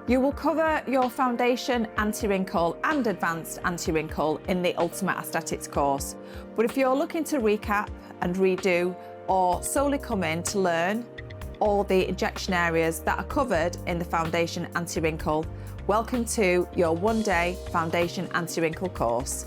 You will cover your foundation anti-wrinkle and advanced anti-wrinkle in the Ultimate Aesthetics course. But if you're looking to recap and redo or solely come in to learn all the injection areas that are covered in the foundation anti-wrinkle, welcome to your one-day foundation anti-wrinkle course.